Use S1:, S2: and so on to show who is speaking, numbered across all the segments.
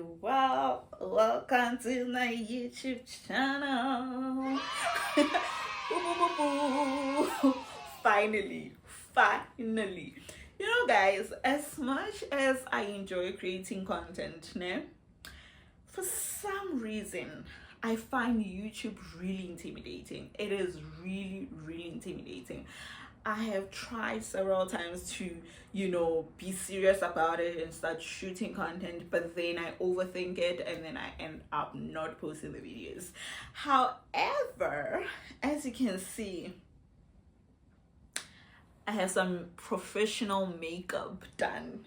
S1: you well. Welcome to my YouTube channel. Finally, finally. You know, guys, as much as I enjoy creating content, né, for some reason, I find YouTube really intimidating. It is really, really intimidating. I have tried several times to, be serious about it and start shooting content, but then I overthink it and then I end up not posting the videos. However, as you can see, I have some professional makeup done.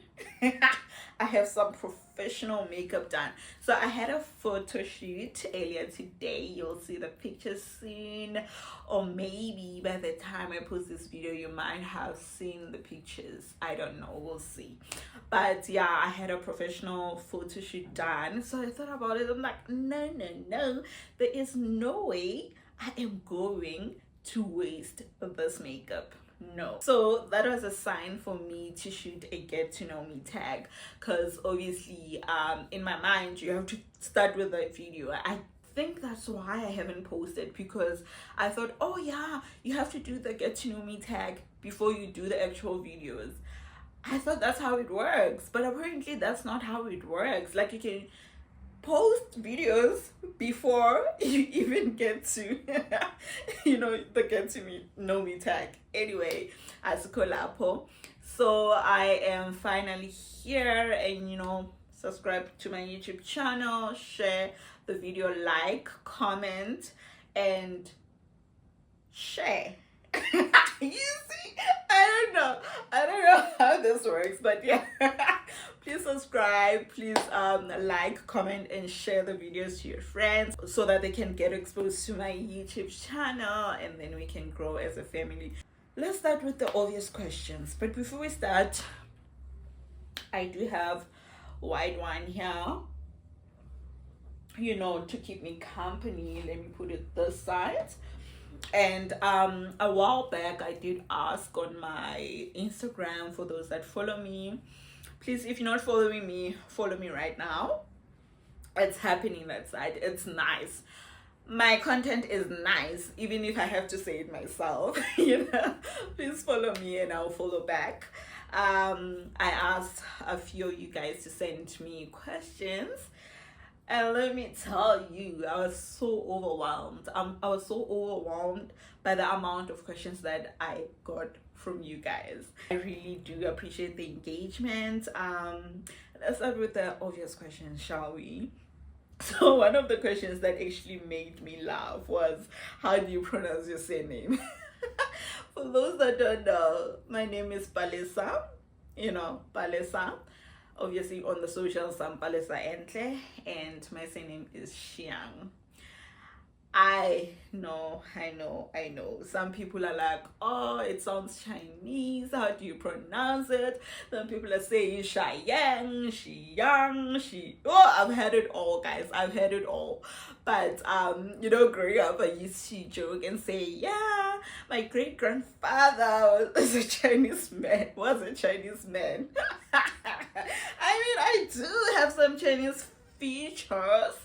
S1: I have some professional makeup done. So I had a photo shoot earlier today. You'll see the pictures soon. Or maybe by the time I post this video, you might have seen the pictures. I don't know. We'll see. But yeah, I had a professional photo shoot done. So I thought about it. I'm like, no. There is no way I am going to waste this makeup. No. So that was a sign for me to shoot a get to know me tag, because obviously in my mind you have to start with the video. I think that's why I haven't posted, because I thought, oh yeah, you have to do the get to know me tag before you do the actual videos. I thought that's how it works, but apparently that's not how it works. Like, you can post videos before you even get to the get to know me tag. Anyway, as Kolapo, so I am finally here, and subscribe to my YouTube channel, share the video, like, comment, and share. You see, I don't know how this works, but yeah. Please subscribe, please like, comment, and share the videos to your friends so that they can get exposed to my YouTube channel, and then we can grow as a family. Let's start with the obvious questions, but before we start, I do have white wine here, to keep me company. Let me put it this side. And a while back I did ask on my Instagram, for those that follow me, please, if you're not following me, follow me right now. It's happening that side. It's nice. My content is nice, even if I have to say it myself. Please follow me and I'll follow back. I asked a few of you guys to send me questions, and let me tell you, I was so overwhelmed. I was so overwhelmed by the amount of questions that I got from you guys. I really do appreciate the engagement. Let's start with the obvious questions, shall we? So one of the questions that actually made me laugh was, how do you pronounce your surname? For those that don't know, my name is Palesa. Palesa. Obviously on the socials, I'm Palesa-Entle, and my surname is Xiang. I know. Some people are like, oh, it sounds Chinese. How do you pronounce it? Some people are saying Xiang, oh, I've heard it all, guys. I've heard it all. But growing up, I used to joke and say, yeah, my great grandfather was a Chinese man. I mean, I do have some Chinese features.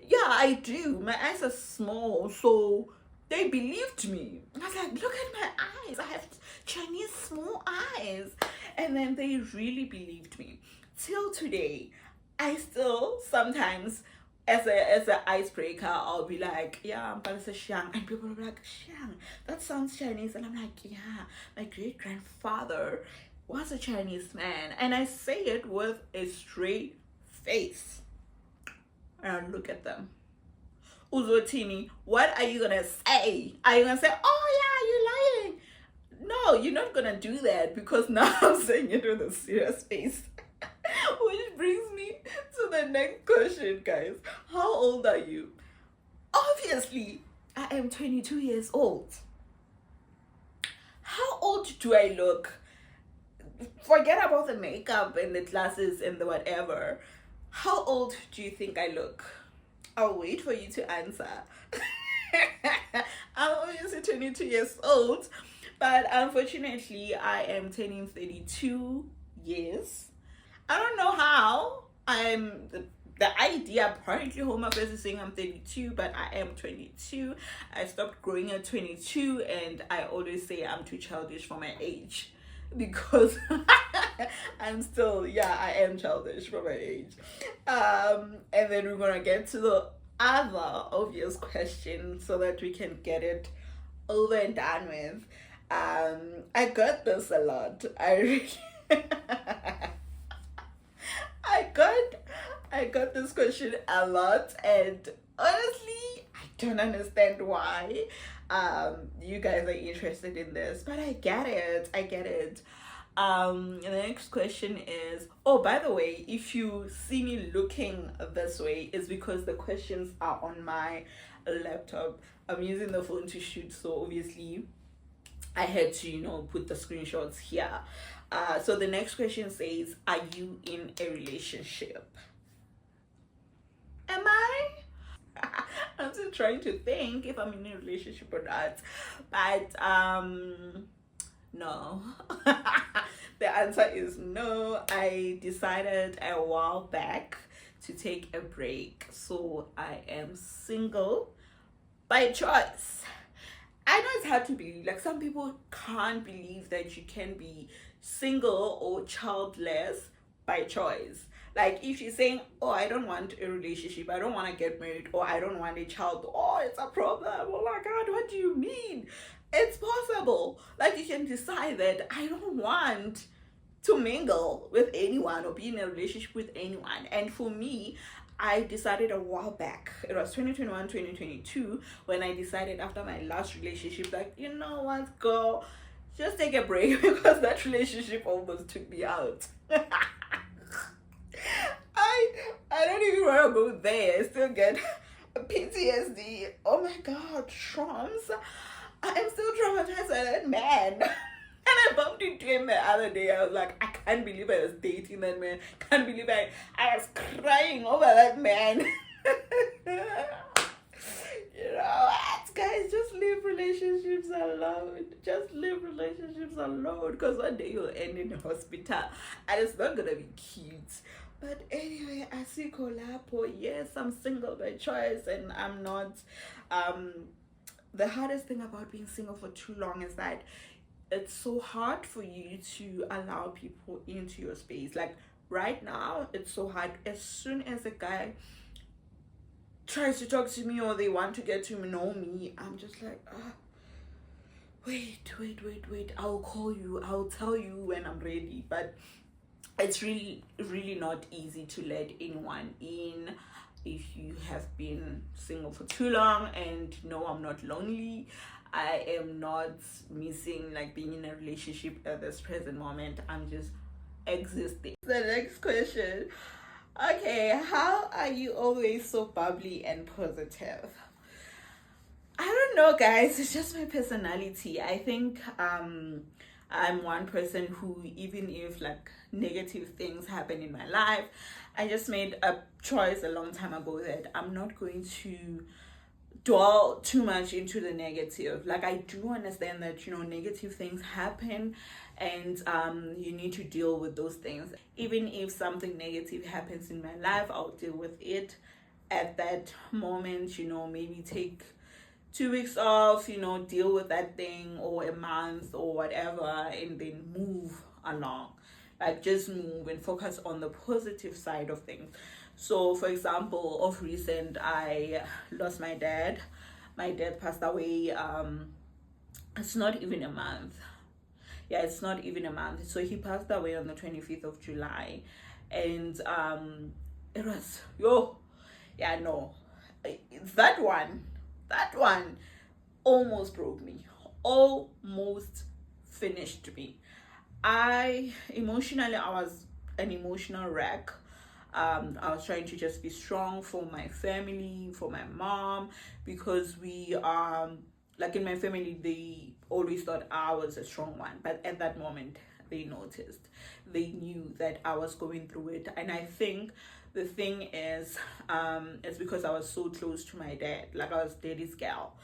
S1: Yeah, I do. My eyes are small, so they believed me. I was like, look at my eyes. I have Chinese small eyes. And then they really believed me. Till today, I still sometimes, as an icebreaker, I'll be like, yeah, I'm Palesa Xiang. And people will be like, Xiang, that sounds Chinese. And I'm like, yeah, my great grandfather was a Chinese man. And I say it with a straight face. And look at them. Uzotini, what are you gonna say? Are you gonna say, oh yeah, you're lying? No, you're not gonna do that, because now I'm saying it with a serious face. Which brings me to the next question, guys. How old are you? Obviously, I am 22 years old. How old do I look? Forget about the makeup and the glasses and the whatever. How old do you think I look? I'll wait for you to answer. I'm obviously 22 years old, but unfortunately I am turning 32 years. I don't know how. I'm the idea, apparently Home Affairs is saying I'm 32, but I am 22. I stopped growing at 22, and I always say I'm too childish for my age because I'm still, yeah, I am childish for my age. And then we're gonna get to the other obvious question so that we can get it over and done with. I got this a lot. I got I got this question a lot, and honestly, I don't understand why you guys are interested in this, but I get it. I get it. The next question is, oh, by the way, if you see me looking this way, it's because the questions are on my laptop. I'm using the phone to shoot, so obviously I had to, put the screenshots here. So the next question says, are you in a relationship? Am I? I'm still trying to think if I'm in a relationship or not. But no. The answer is no. I decided a while back to take a break. So I am single by choice. I know it's hard to believe. Like, some people can't believe that you can be single or childless by choice. Like, if you're saying, oh, I don't want a relationship, I don't want to get married, or I don't want a child, oh, it's a problem. Oh my God, what do you mean? It's possible. Like, you can decide that I don't want to mingle with anyone or be in a relationship with anyone. And for me, I decided a while back, it was 2021, 2022, when I decided after my last relationship, like, you know what, girl, just take a break because that relationship almost took me out. I don't even want to go there. I still get PTSD. Oh my God, traumas. I'm still traumatized by that man. And I bumped into him the other day. I was like, I can't believe I was dating that man. Can't believe I was crying over that man. You know what, guys? Just leave relationships alone. Just leave relationships alone. Because one day you'll end in a hospital. And it's not going to be cute. But anyway, I see Kolapo. Yes, I'm single by choice. And I'm not... the hardest thing about being single for too long is that it's so hard for you to allow people into your space. Like, right now, it's so hard. As soon as a guy tries to talk to me or they want to get to know me, I'm just like, wait, I'll call you, I'll tell you when I'm ready. But it's really not easy to let anyone in if you have been single for too long. And no, I'm not lonely. I am not missing like being in a relationship at this present moment. I'm just existing. The next question. Okay, how are you always so bubbly and positive? I don't know, guys. It's just my personality. I think I'm one person who, even if like negative things happen in my life, I just made a choice a long time ago that I'm not going to dwell too much into the negative. Like, I do understand that, negative things happen, and you need to deal with those things. Even if something negative happens in my life, I'll deal with it at that moment. Maybe take 2 weeks off, deal with that thing, or a month or whatever, and then move along. Like, just move and focus on the positive side of things. So, for example, of recent, I lost my dad. My dad passed away. It's not even a month. Yeah, it's not even a month. So he passed away on the 25th of July. And it was, that one almost broke me. Almost finished me. I was an emotional wreck. I was trying to just be strong for my family, for my mom, because we like, in my family, they always thought I was a strong one. But at that moment, they noticed. They knew that I was going through it. And I think the thing is, it's because I was so close to my dad. Like, I was daddy's gal.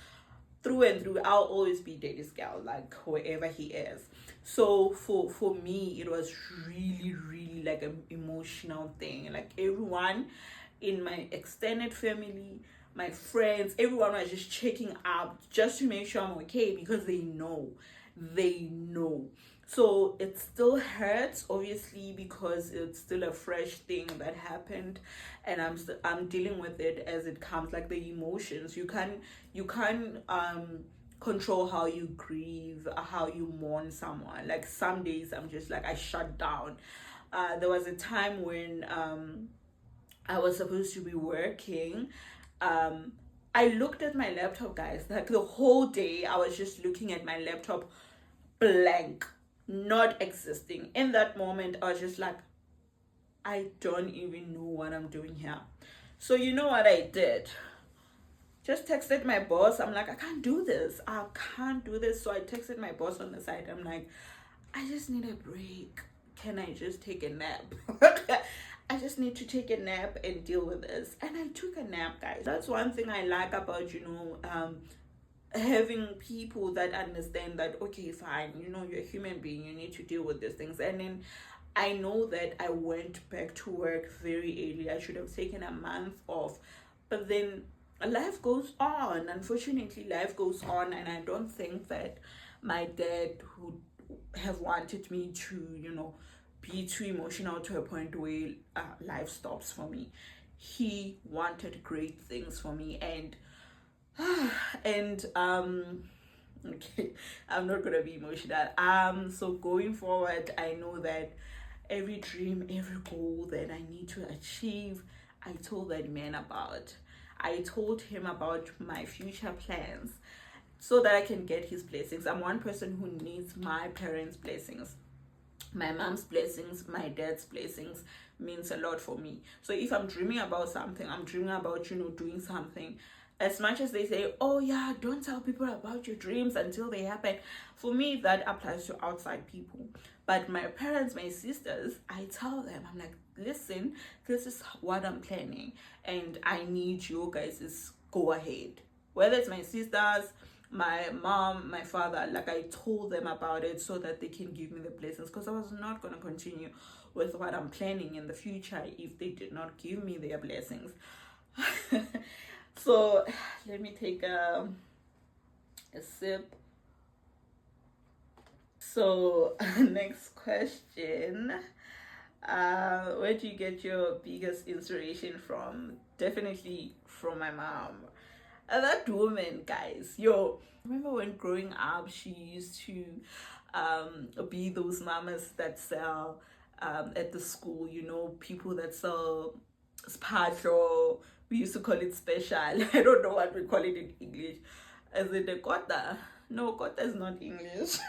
S1: Through and through, I'll always be daddy's gal, like, wherever he is. So for me, it was really like an emotional thing. Like, everyone in my extended family, my friends, everyone was just checking up just to make sure I'm okay, because they know. So it still hurts, obviously, because it's still a fresh thing that happened, and I'm dealing with it as it comes, like the emotions. You can't control how you grieve, how you mourn someone. Like some days I'm just like, I shut down. There was a time when I was supposed to be working. um I looked at my laptop, guys, like the whole day I was just looking at my laptop, blank, not existing. In that moment I was just like, I don't even know what I'm doing here. So you know what I did? Just texted my boss. I'm like, I can't do this. I can't do this. So I texted my boss on the side. I'm like, I just need a break. Can I just take a nap? I just need to take a nap and deal with this. And I took a nap, guys. That's one thing I like about, having people that understand that, okay, fine, you're a human being, you need to deal with these things. And then I know that I went back to work very early. I should have taken a month off. But then life goes on. Unfortunately, life goes on. And I don't think that my dad would have wanted me to, be too emotional to a point where life stops for me. He wanted great things for me. And okay, I'm not gonna be emotional. So going forward, I know that every dream, every goal that I need to achieve, I told that man about. I told him about my future plans so that I can get his blessings. I'm one person who needs my parents' blessings. My mom's blessings, my dad's blessings means a lot for me. So if I'm dreaming about something, I'm dreaming about, doing something. As much as they say, oh yeah, don't tell people about your dreams until they happen. For me, that applies to outside people. But my parents, my sisters, I tell them, I'm like, listen, this is what I'm planning. And I need you guys' go ahead. Whether it's my sisters, my mom, my father, like I told them about it so that they can give me the blessings, because I was not going to continue with what I'm planning in the future if they did not give me their blessings. So let me take a sip. So next question, where do you get your biggest inspiration from? Definitely from my mom. That woman, guys, remember when growing up she used to be those mamas that sell at the school, people that sell spacho. We used to call it special. I don't know what we call it in English. Is it a kota? No, kota is not English.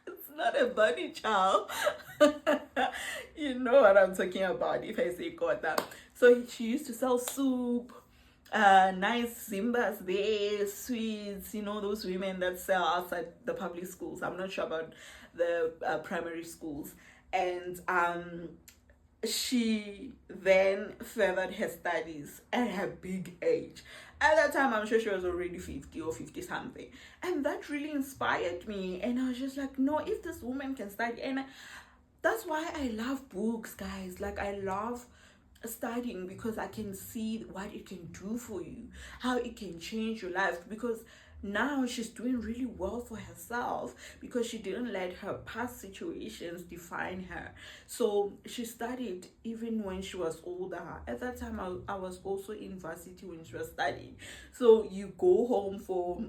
S1: It's not a bunny chow. You know what I'm talking about if I say kota. So she used to sell soup, nice zimbas there, sweets, those women that sell outside the public schools. I'm not sure about the primary schools. And she then furthered her studies at her big age. At that time, I'm sure she was already 50 or 50 something. And that really inspired me. And I was just like, no, if this woman can study. And that's why I love books, guys. Like, I love studying because I can see what it can do for you, how it can change your life. Because now she's doing really well for herself because she didn't let her past situations define her. So she studied even when she was older. At that time, I was also in varsity when she was studying. So you go home for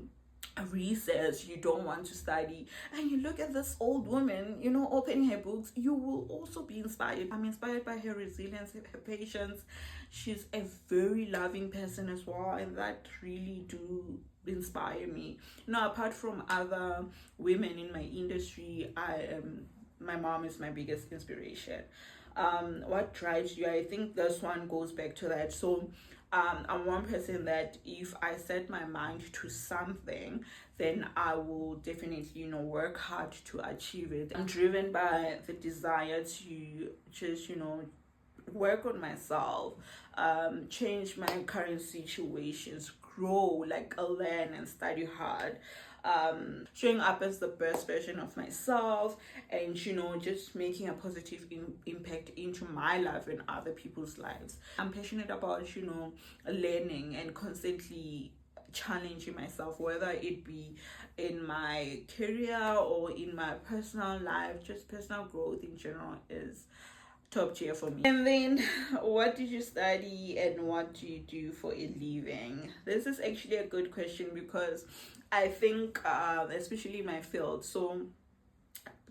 S1: recess, you don't want to study, and you look at this old woman, opening her books, you will also be inspired. I'm inspired by her resilience, her patience. She's a very loving person as well, and that really do inspire me. Apart from other women in my industry, my mom is my biggest inspiration. What drives you? I think this one goes back to that. So I'm one person that if I set my mind to something, then I will definitely, work hard to achieve it. I'm driven by the desire to just, work on myself, change my current situations, grow, like learn and study hard. showing up as the best version of myself, and just making a positive impact into my life and other people's lives. I'm passionate about learning and constantly challenging myself, whether it be in my career or in my personal life. Just personal growth in general is top tier for me. And then, what did you study and what do you do for a living? This is actually a good question, because I think especially my field. So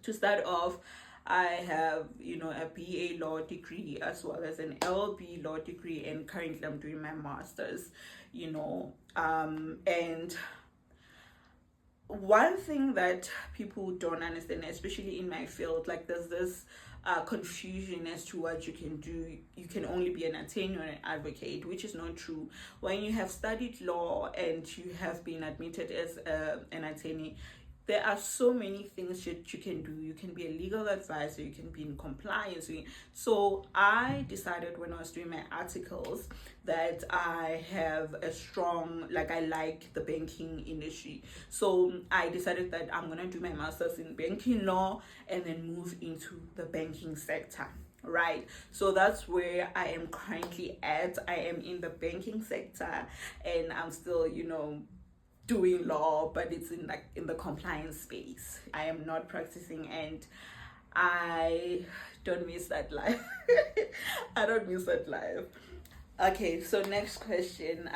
S1: to start off, I have a BA law degree as well as an LB law degree, and currently I'm doing my master's. And one thing that people don't understand, especially in my field, like there's this confusion as to what you can do. You can only be an attorney or an advocate, which is not true. When you have studied law and you have been admitted as an attorney, there are so many things that you can do. You can be a legal advisor, you can be in compliance. So I decided when I was doing my articles that I have a strong, I like the banking industry. So I decided that I'm gonna do my master's in banking law and then move into the banking sector. Right, so that's where I am currently at. I am in the banking sector, and I'm still doing law, but it's in the compliance space. I am not practicing, and I don't miss that life. I don't miss that life. Okay, so next question.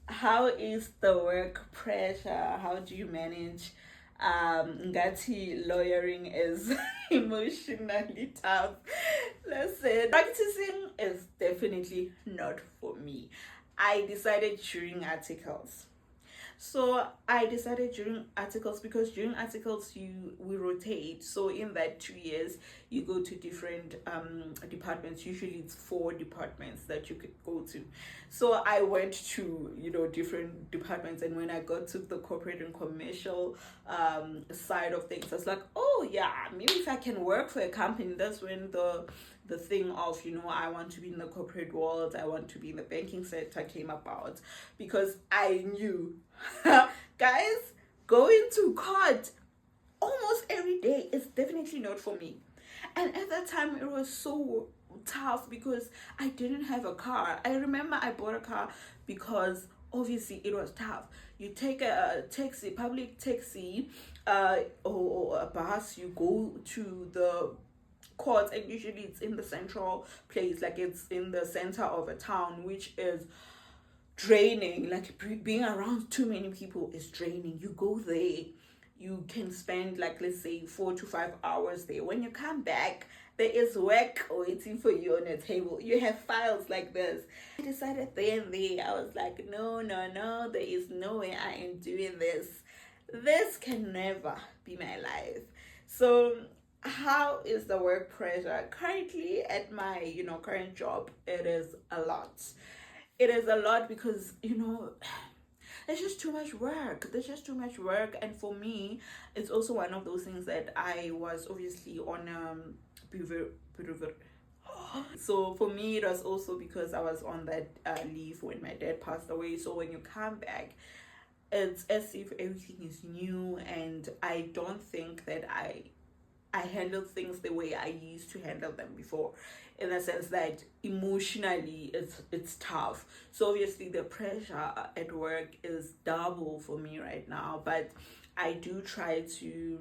S1: How is the work pressure? How do you manage? Ngati lawyering is emotionally tough. Listen, practicing is definitely not for me. I decided during articles. So I decided during articles, because during articles we rotate. So in that 2 years you go to different departments. Usually it's 4 departments that you could go to. So I went to different departments, and when I got to the corporate and commercial side of things, I was like, oh yeah, maybe if I can work for a company. That's when the thing of I want to be in the corporate world, I want to be in the banking sector came about, because I knew guys, going to court almost every day is definitely not for me. And at that time it was so tough because I didn't have a car. I remember I bought a car because obviously it was tough. You take a taxi, public taxi, or a bus, you go to the court, and usually it's in the central place, it's in the center of a town, which is draining. Being around too many people is draining. You go there, you can spend let's say 4 to 5 hours there. When you come back, there is work waiting for you on a table. You have files like this. I decided there and there, I was like, no, there is no way I am doing this. This can never be my life. So how is the work pressure currently at my current job? It is a lot. It is a lot because there's just too much work. And for me, it's also one of those things that I was obviously on so for me it was also because I was on that leave when my dad passed away. So when you come back, it's as if everything is new, and I don't think that I handle things the way I used to handle them before, in the sense that emotionally it's tough. So obviously the pressure at work is double for me right now, but I do try to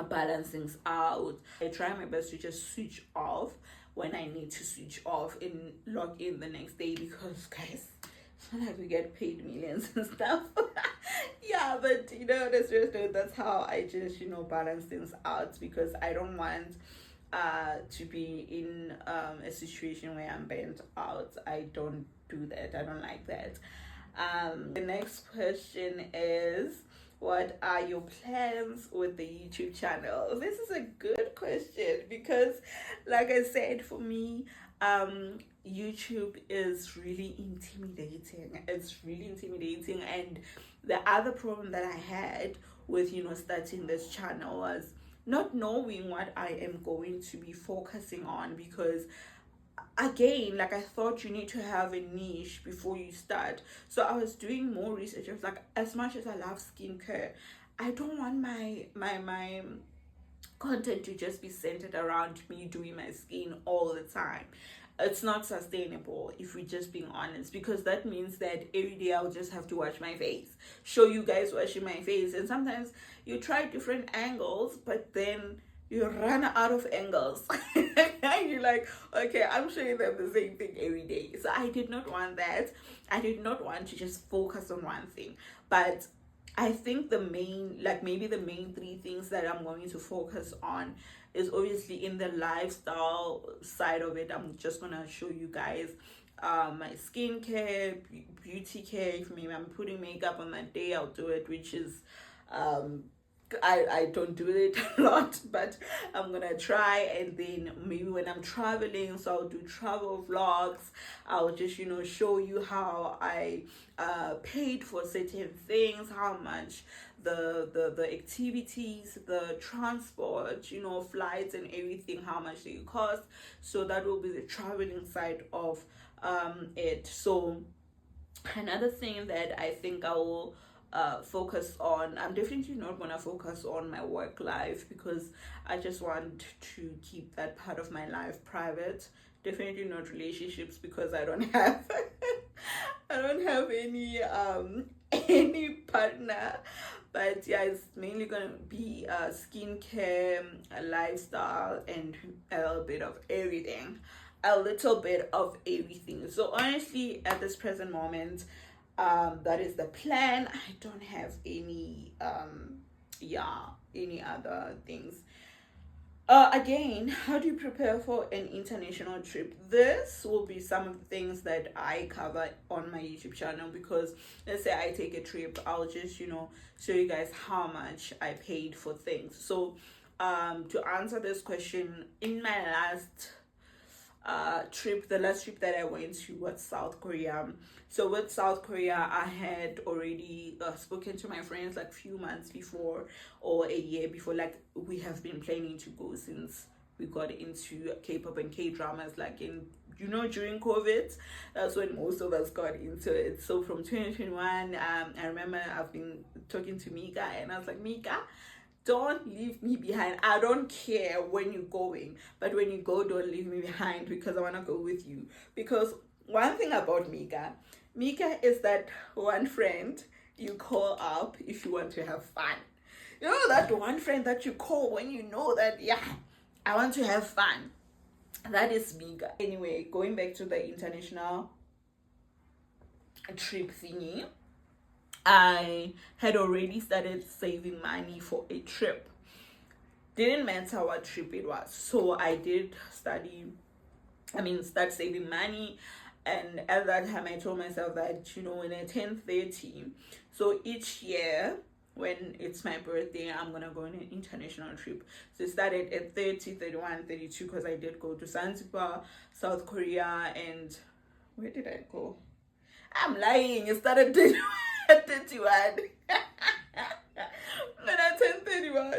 S1: balance things out. I try my best to just switch off when I need to switch off and log in the next day, because guys, it's not like we get paid millions and stuff. Yeah, but the serious note, that's how I just balance things out, because I don't want to be in a situation where I'm burnt out. I don't do that. I don't like that. The next question is, what are your plans with the YouTube channel? This is a good question, because like I said, for me, YouTube is really intimidating. It's really intimidating. And the other problem that I had with starting this channel was not knowing what I am going to be focusing on, because again, like, I thought you need to have a niche before you start. So I was doing more research. I was like, as much as I love skincare, I don't want my content to just be centered around me doing my skin all the time. It's not sustainable, if we're just being honest, because that means that every day I'll just have to wash my face, show you guys washing my face, and sometimes you try different angles, but then you run out of angles. And you're like, okay, I'm showing them the same thing every day. So I did not want that. I did not want to just focus on one thing. But I think the main, like, maybe the main three things that I'm going to focus on is obviously in the lifestyle side of it. I'm just gonna show you guys my skincare, beauty care. If maybe I'm putting makeup on that day, I'll do it, which is I don't do it a lot, but I'm gonna try. And then maybe when I'm traveling, so I'll do travel vlogs. I'll just, you know, show you how I paid for certain things, how much the activities, the transport, you know, flights and everything, how much they cost. So that will be the traveling side of it. So another thing that I think I will focus on, I'm definitely not gonna focus on my work life, because I just want to keep that part of my life private. Definitely not relationships, because I don't have I don't have any partner. But yeah, it's mainly gonna be skincare, lifestyle, and a little bit of everything. A little bit of everything. So honestly, at this present moment, that is the plan. I don't have any any other things. Again, how do you prepare for an international trip? This will be some of the things that I cover on my YouTube channel, because let's say I take a trip, I'll just, you know, show you guys how much I paid for things. So to answer this question, in my last trip, the last trip that I went to was South Korea. So with South Korea, I had already spoken to my friends like few months before, or a year before. Like, we have been planning to go since we got into K-pop and K-dramas, like, in, you know, during COVID. That's when most of us got into it. So from 2021, I remember I've been talking to Mika, and I was like, Mika, don't leave me behind. I don't care when you're going, but when you go, don't leave me behind, because I want to go with you. Because one thing about Mika is that one friend you call up if you want to have fun. You know, that one friend that you call when you know that, yeah, I want to have fun. That is Mika. Anyway, going back to the international trip thingy, I had already started saving money for a trip. Didn't matter what trip it was. So I did start saving money. And at that time, I told myself that, you know, when I turn 30, so each year when it's my birthday, I'm gonna go on an international trip. So it started at 30, 31, 32, because I did go to Zanzibar, South Korea, and where did I go? I'm lying. It started at 31. When I turned 31,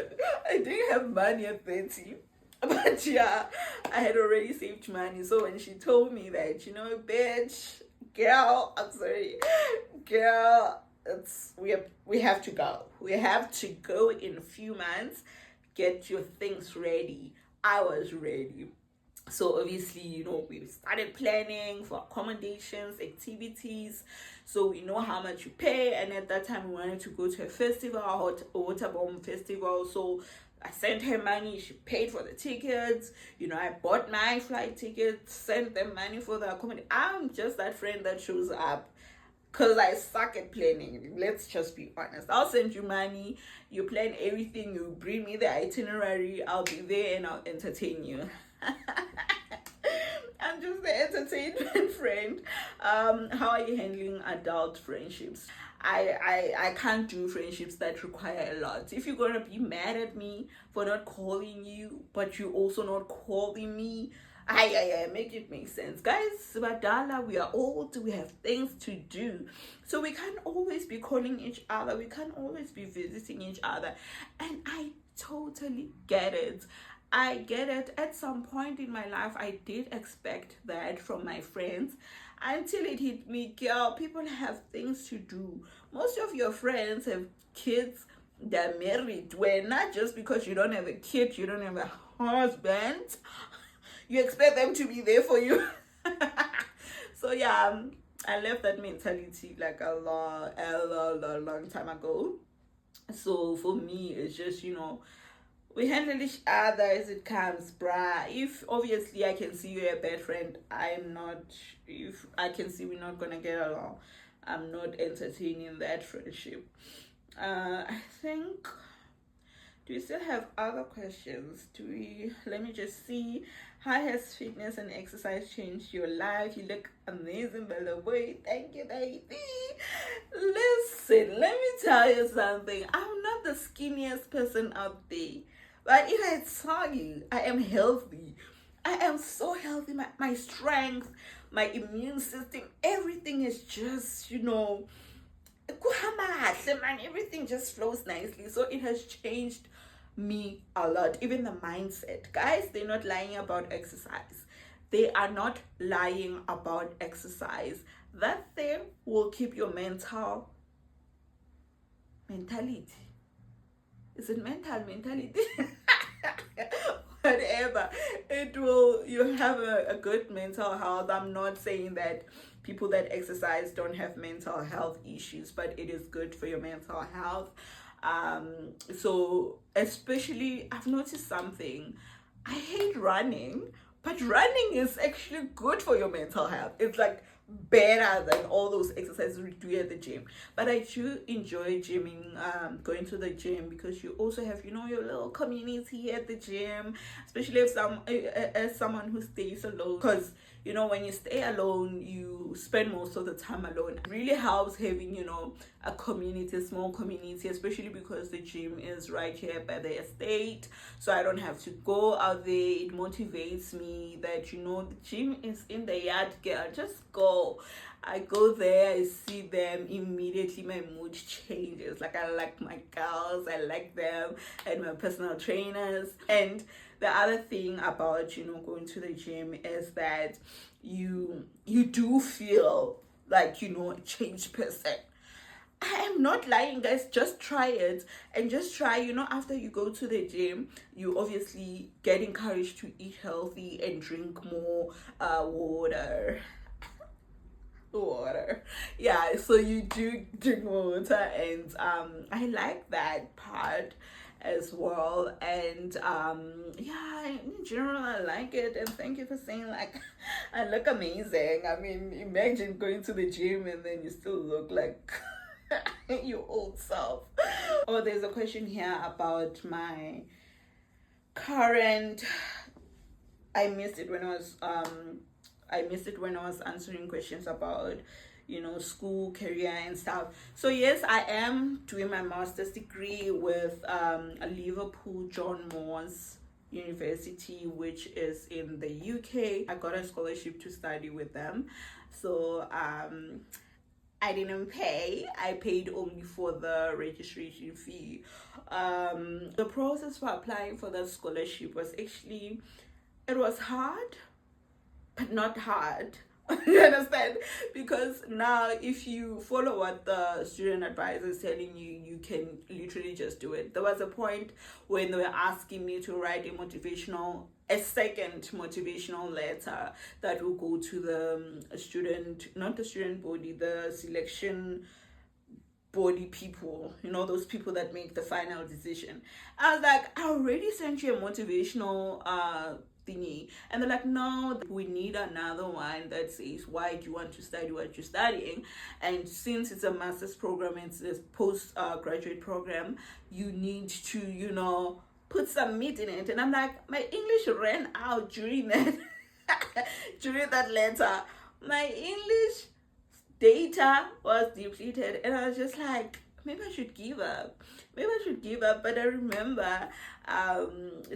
S1: I didn't have money at 30. But yeah, I had already saved money. So when she told me that, you know, bitch, girl, I'm sorry, girl, we have to go. We have to go in a few months. Get your things ready. I was ready. So obviously, you know, we started planning for accommodations, activities, so we know how much you pay. And at that time, we wanted to go to a festival, a water bomb festival. So I sent her money, she paid for the tickets, you know, I bought my flight tickets, sent them money for the accommodation. I'm just that friend that shows up, because I suck at planning. Let's just be honest. I'll send you money, you plan everything, you bring me the itinerary, I'll be there and I'll entertain you. I'm just the entertainment friend. How are you handling adult friendships? I can't do friendships that require a lot. If you're gonna be mad at me for not calling you, but you also not calling me, I make it make sense, guys. Badala, we are old, we have things to do, so we can't always be calling each other, we can't always be visiting each other. And I totally get it. I get it. At some point in my life, I did expect that from my friends until it hit me, girl, people have things to do. Most of your friends have kids, they're married. Where not just because you don't have a kid, you don't have a husband, you expect them to be there for you. So yeah, I left that mentality like a long time ago. So for me, it's just, we handle each other as it comes, bruh. If obviously I can see you're a bad friend, I'm not. If I can see we're not gonna get along, I'm not entertaining that friendship. I think. Do we still have other questions? Let me just see. How has fitness and exercise changed your life? You look amazing, by the way. Thank you, baby. Listen, let me tell you something. I'm not the skinniest person out there. But if I tell you, I am healthy. I am so healthy. My strength, my immune system, everything is just, everything just flows nicely. So it has changed me a lot. Even the mindset, guys, they're not lying about exercise. They are not lying about exercise. That thing will keep your mentality. Is it mentality? Whatever, it will. You have a good mental health. I'm not saying that people that exercise don't have mental health issues, but it is good for your mental health. So especially, I've noticed something. I hate running, but running is actually good for your mental health. It's like better than all those exercises we do at the gym. But I do enjoy gymming, going to the gym, because you also have, your little community at the gym, especially as someone who stays alone. Because when you stay alone, you spend most of the time alone. It really helps having, a community, a small community, especially because the gym is right here by the estate. So I don't have to go out there. It motivates me that, the gym is in the yard, girl. Just go. I go there, I see them, immediately my mood changes. Like, I like my girls, I like them, and my personal trainers. And the other thing about, going to the gym is that you do feel like, a changed person. I am not lying, guys. Just try it, and just try, after you go to the gym, you obviously get encouraged to eat healthy and drink more water. Yeah, so you do drink more water, and I like that part as well. And yeah, in general, I like it. And thank you for saying, like, I look amazing. I mean, imagine going to the gym and then you still look like your old self. Oh, there's a question here about my current. I missed it when I was answering questions about, school, career, and stuff. So yes, I am doing my master's degree with Liverpool John Moores University, which is in the UK. I got a scholarship to study with them. So I didn't pay. I paid only for the registration fee. The process for applying for that scholarship was actually, it was hard, but not hard. You understand? Because now, if you follow what the student advisor is telling you, you can literally just do it. There was a point when they were asking me to write a second motivational letter that will go to the student, not the student body, the selection body people, those people that make the final decision. I was like, I already sent you a motivational thingy, and they're like, no, we need another one that says why do you want to study what you're studying. And since it's a master's program, it's a post-graduate program, you need to put some meat in it. And I'm like, my English ran out during that during that letter. My English data was depleted, and I was just like, maybe I should give up. But I remember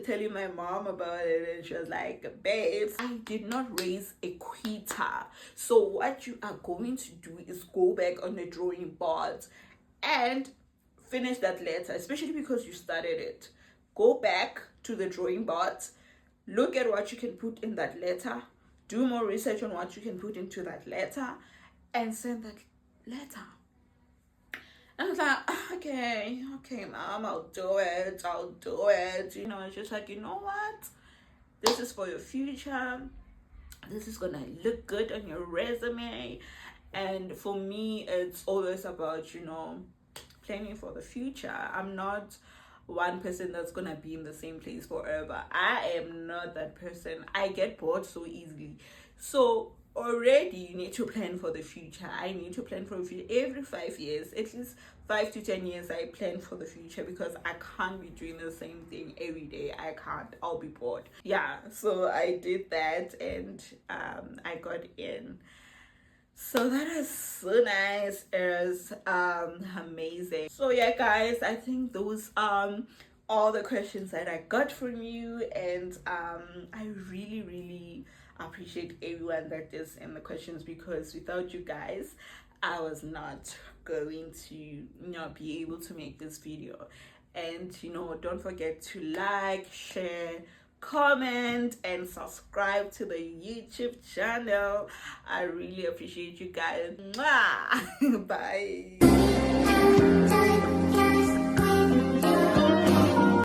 S1: telling my mom about it, and she was like, babes, I did not raise a quitter. So what you are going to do is go back on the drawing board and finish that letter, especially because you started it. Go back to the drawing board, look at what you can put in that letter, do more research on what you can put into that letter, and send that letter. And I was like, okay, mom, I'll do it. You know, it's just like, you know what? This is for your future. This is gonna look good on your resume. And for me, it's always about, you know, planning for the future. I'm not one person that's gonna be in the same place forever. I am not that person. I get bored so easily. So already you need to plan for the future. I need to plan for the future every 5 years, at least 5 to 10 years. I plan for the future because I can't be doing the same thing every day. I can't. I'll be bored. Yeah, so I did that, and I got in. So that is so nice. It's amazing. So yeah, guys, I think those all the questions that I got from you, and I really appreciate everyone that is in the questions, because without you guys, I was not going to be able to make this video. And don't forget to like, share, comment, and subscribe to the YouTube channel. I really appreciate you guys. Mwah! Bye.